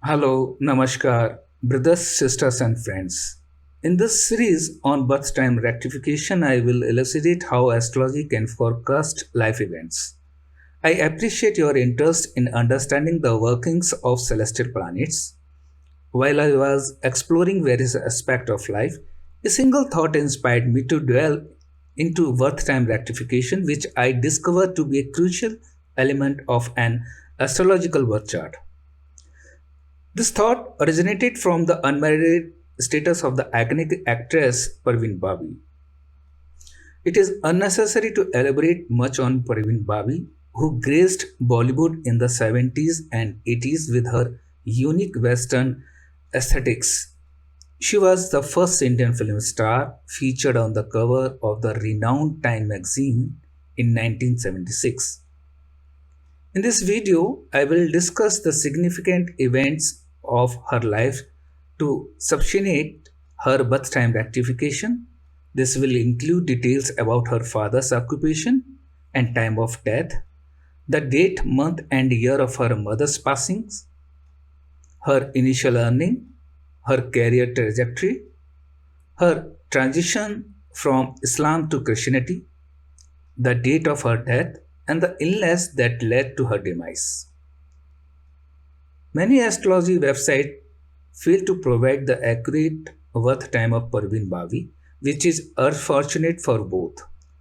Hello, Namaskar, brothers, sisters, and friends. In this series on birth time rectification, I will elucidate how astrology can forecast life events. I appreciate your interest in understanding the workings of celestial planets. While I was exploring various aspects of life, a single thought inspired me to dwell into birth time rectification, which I discovered to be a crucial element of an astrological birth chart. This thought originated from the unmarried status of the iconic actress Parveen Babi. It is unnecessary to elaborate much on Parveen Babi, who graced Bollywood in the 70s and 80s with her unique Western aesthetics. She was the first Indian film star featured on the cover of the renowned Time magazine in 1976. In this video, I will discuss the significant events of her life to substantiate her birth time rectification. This will include details about her father's occupation and time of death, the date, month, and year of her mother's passings, her initial earning, her career trajectory, her transition from Islam to Christianity, the date of her death, and the illness that led to her demise. Many astrology websites fail to provide the accurate birth time of Parveen Babi, which is unfortunate for both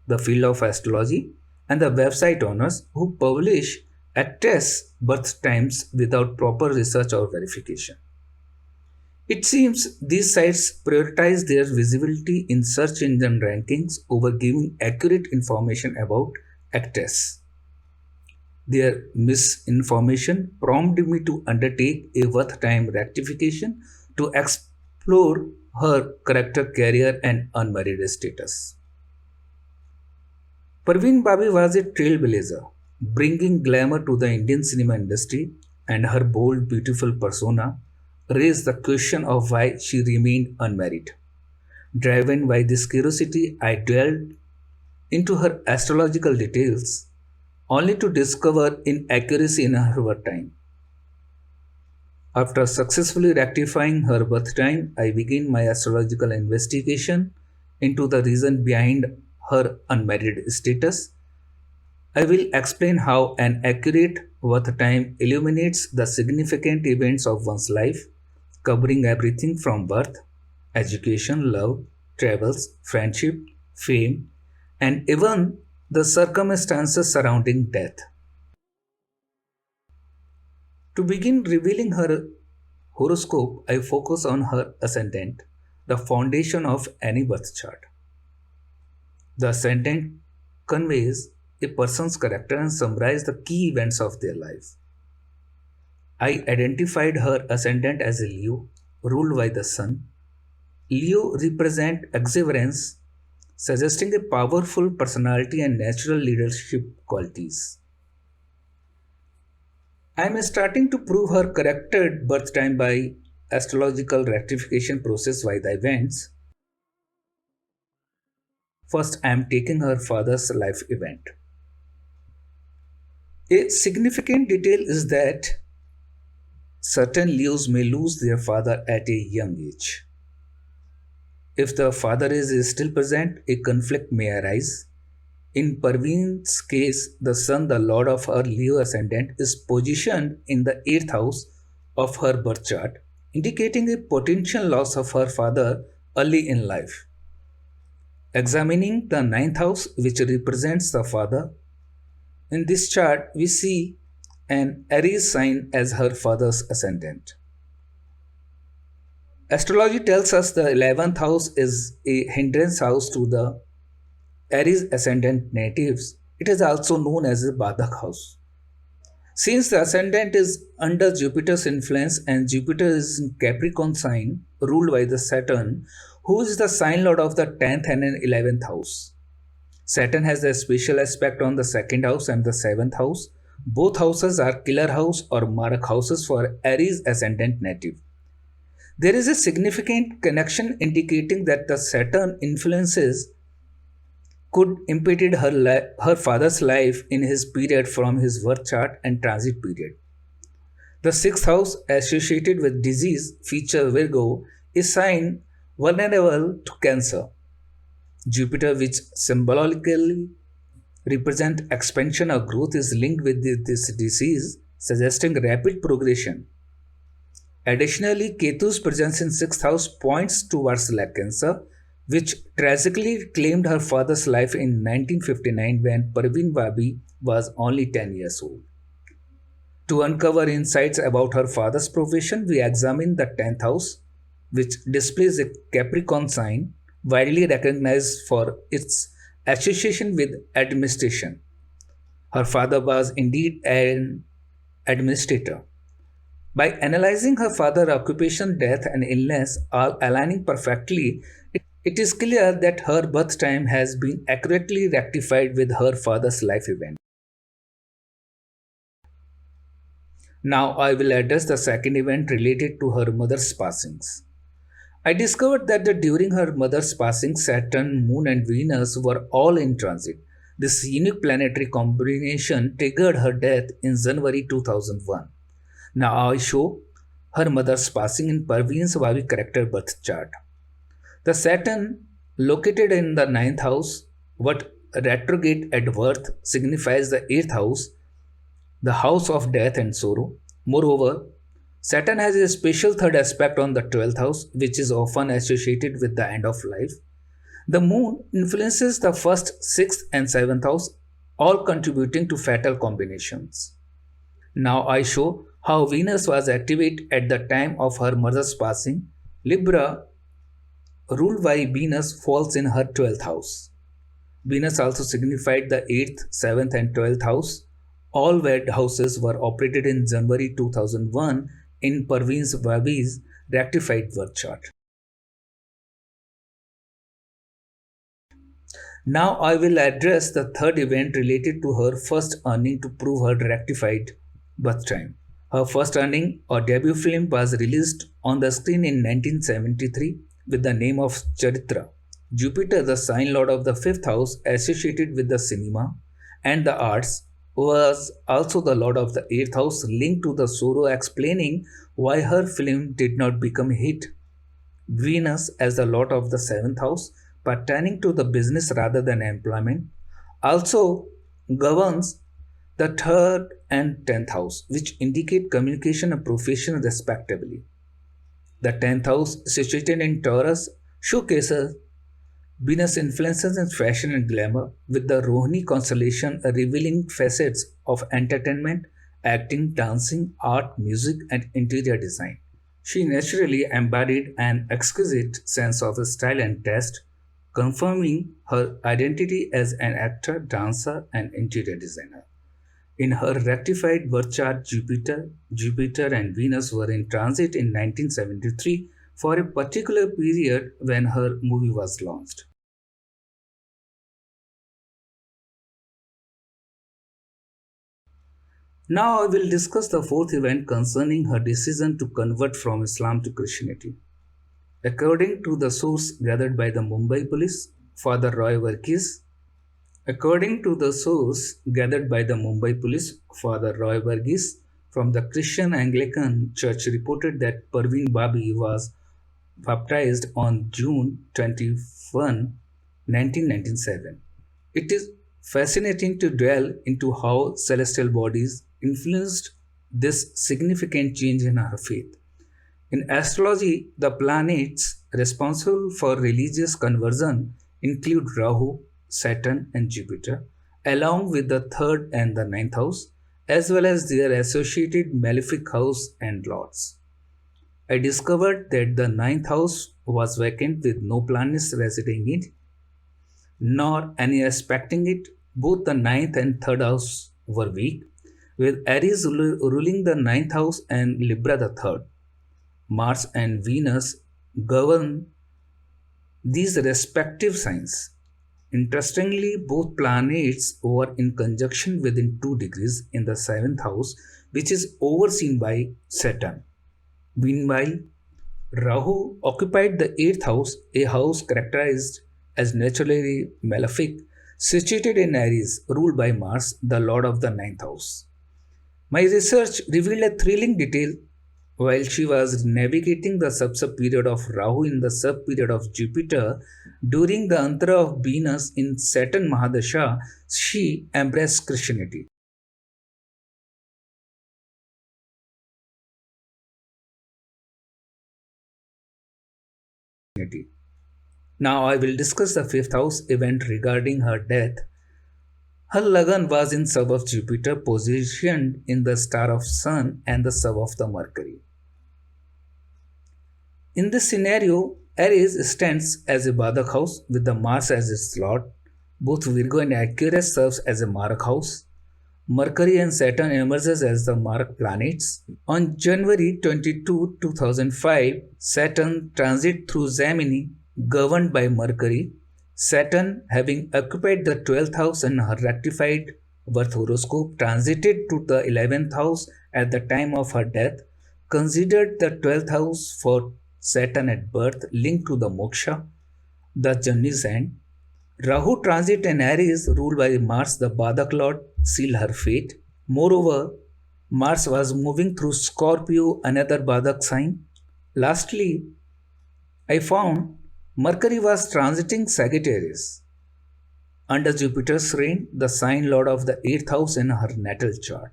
the field of astrology and the website owners who publish actress birth times without proper research or verification. It seems these sites prioritize their visibility in search engine rankings over giving accurate information about actress. Their misinformation prompted me to undertake a worth time rectification to explore her character, career, and unmarried status. Parveen Babi was a trailblazer, bringing glamour to the Indian cinema industry, and her bold, beautiful persona raised the question of why she remained unmarried. Driven by this curiosity, I delved into her astrological details only to discover inaccuracy in her birth time. After successfully rectifying her birth time, I began my astrological investigation into the reason behind her unmarried status. I will explain how an accurate birth time illuminates the significant events of one's life, covering everything from birth, education, love, travels, friendship, fame, and even the circumstances surrounding death. To begin revealing her horoscope, I focus on her ascendant, the foundation of any birth chart. The ascendant conveys a person's character and summarizes the key events of their life. I identified her ascendant as a Leo, ruled by the sun. Leo represents exuberance, suggesting a powerful personality and natural leadership qualities. I am starting to prove her corrected birth time by astrological rectification process by the events. First, I am taking her father's life event. A significant detail is that certain Leos may lose their father at a young age. If the father is still present, a conflict may arise. In Parveen's case, the sun, the lord of her Leo ascendant, is positioned in the 8th house of her birth chart, indicating a potential loss of her father early in life. Examining the 9th house, which represents the father, in this chart we see an Aries sign as her father's ascendant. Astrology tells us the 11th house is a hindrance house to the Aries ascendant natives. It is also known as a Badak house. Since the ascendant is under Jupiter's influence and Jupiter is in Capricorn sign ruled by the Saturn, who is the sign lord of the 10th and 11th house. Saturn has a special aspect on the 2nd house and the 7th house. Both houses are killer house or mark houses for Aries ascendant native. There is a significant connection indicating that the Saturn influences could impeded her father's life in his period from his birth chart and transit period. The sixth house associated with disease feature Virgo is sign vulnerable to cancer. Jupiter, which symbolically represent expansion or growth, is linked with this disease, suggesting rapid progression. Additionally, Ketu's presence in sixth house points towards leg cancer, which tragically claimed her father's life in 1959 when Parveen Babi was only 10 years old. To uncover insights about her father's profession, we examine the 10th house, which displays a Capricorn sign widely recognized for its association with administration. Her father was indeed an administrator. By analyzing her father's occupation, death, and illness all aligning perfectly, it is clear that her birth time has been accurately rectified with her father's life event. Now I will address the second event related to her mother's passings. I discovered that during her mother's passing, Saturn, Moon, and Venus were all in transit. This unique planetary combination triggered her death in January 2001. Now I show her mother's passing in Parveen Babi character birth chart. The Saturn, located in the ninth house, what retrograde at birth signifies the eighth house, the house of death and sorrow. Moreover, Saturn has a special third aspect on the 12th house, which is often associated with the end of life. The moon influences the first, 6th, and 7th house, all contributing to fatal combinations. Now I show how Venus was activated at the time of her mother's passing. Libra, ruled by Venus, falls in her 12th house. Venus also signified the 8th, 7th, and 12th house. All wed houses were operated in January 2001 in Parveen Babi's rectified birth chart. Now I will address the third event related to her first earning to prove her rectified birth time. Her first earning or debut film was released on the screen in 1973 with the name of Charitra. Jupiter, the sign lord of the fifth house associated with the cinema and the arts, was also the lord of the eighth house linked to the sorrow, explaining why her film did not become a hit. Venus, as the lord of the seventh house, pertaining to the business rather than employment, also governs the third and tenth house, which indicate communication and profession respectively. The tenth house, situated in Taurus, showcases Venus influences in fashion and glamour, with the Rohini constellation revealing facets of entertainment, acting, dancing, art, music, and interior design. She naturally embodied an exquisite sense of style and taste, confirming her identity as an actor, dancer, and interior designer. In her rectified birth chart, Jupiter and Venus were in transit in 1973 for a particular period when her movie was launched. Now I will discuss the fourth event concerning her decision to convert from Islam to Christianity. According to the source gathered by the Mumbai police, Father Roy Varghese, According to the source gathered by the Mumbai police, Father Roy Varghese from the Christian Anglican Church reported that Parveen Babi was baptized on June 21, 1997. It is fascinating to dwell into how celestial bodies influenced this significant change in her faith. In astrology, the planets responsible for religious conversion include Rahu, Saturn, and Jupiter, along with the third and the ninth house, as well as their associated malefic house and lords. I discovered that the ninth house was vacant with no planets residing in it, nor any aspecting it. Both the ninth and third house were weak, with Aries ruling the ninth house and Libra the third. Mars and Venus govern these respective signs. Interestingly, both planets were in conjunction within 2 degrees in the 7th house, which is overseen by Saturn. Meanwhile, Rahu occupied the 8th house, a house characterized as naturally malefic, situated in Aries, ruled by Mars, the lord of the ninth house. My research revealed a thrilling detail. While she was navigating the sub period of Rahu in the sub period of Jupiter, during the Antara of Venus in Saturn Mahadasha, she embraced Christianity. Now I will discuss the fifth house event regarding her death. Her Lagan was in sub of Jupiter, positioned in the star of Sun and the sub of the Mercury. In this scenario, Aries stands as a Badak house with the Mars as its lord. Both Virgo and Aquarius serves as a Marak house. Mercury and Saturn emerges as the Marak planets. On January 22, 2005, Saturn transit through Gemini, governed by Mercury. Saturn, having occupied the 12th house in her rectified birth horoscope, transited to the 11th house at the time of her death, considered the 12th house for Saturn at birth linked to the moksha, the journey's end. Rahu transit in Aries, ruled by Mars, the Badak Lord, sealed her fate. Moreover, Mars was moving through Scorpio, another Badak sign. Lastly, I found Mercury was transiting Sagittarius. Under Jupiter's reign, the sign lord of the 8th house in her natal chart.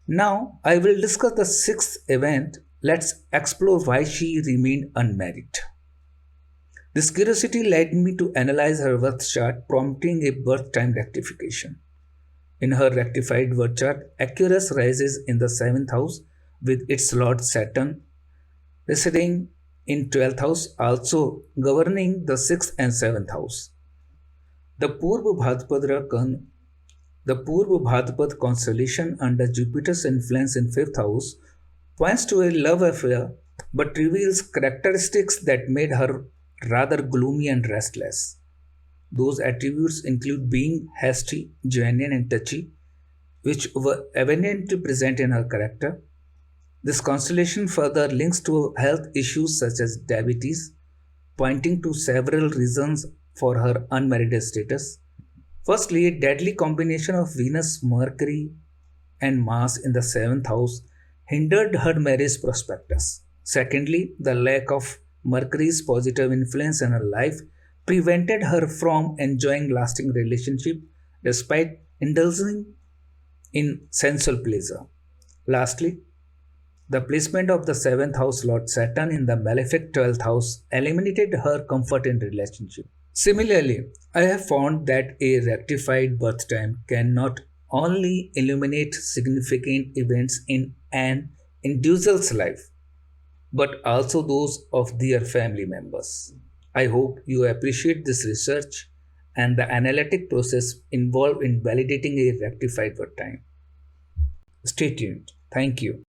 Now, I will discuss the sixth event. Let's explore why she remained unmarried. This curiosity led me to analyze her birth chart, prompting a birth time rectification. In her rectified birth chart, Aquarius rises in the 7th house with its lord Saturn residing in 12th house, also governing the 6th and 7th house. The Purva Bhadrapad constellation under Jupiter's influence in 5th house points to a love affair but reveals characteristics that made her rather gloomy and restless. Those attributes include being hasty, genuine, and touchy, which were evidently present in her character. This constellation further links to health issues such as diabetes, pointing to several reasons for her unmarried status. Firstly, a deadly combination of Venus, Mercury, and Mars in the 7th house hindered her marriage prospectus. Secondly, the lack of Mercury's positive influence in her life prevented her from enjoying lasting relationship despite indulging in sensual pleasure. Lastly, the placement of the 7th house Lord Saturn in the malefic 12th house eliminated her comfort in relationship. Similarly, I have found that a rectified birth time can not only illuminate significant events in an individual's life, but also those of their family members. I hope you appreciate this research and the analytic process involved in validating a rectified birth time. Stay tuned. Thank you.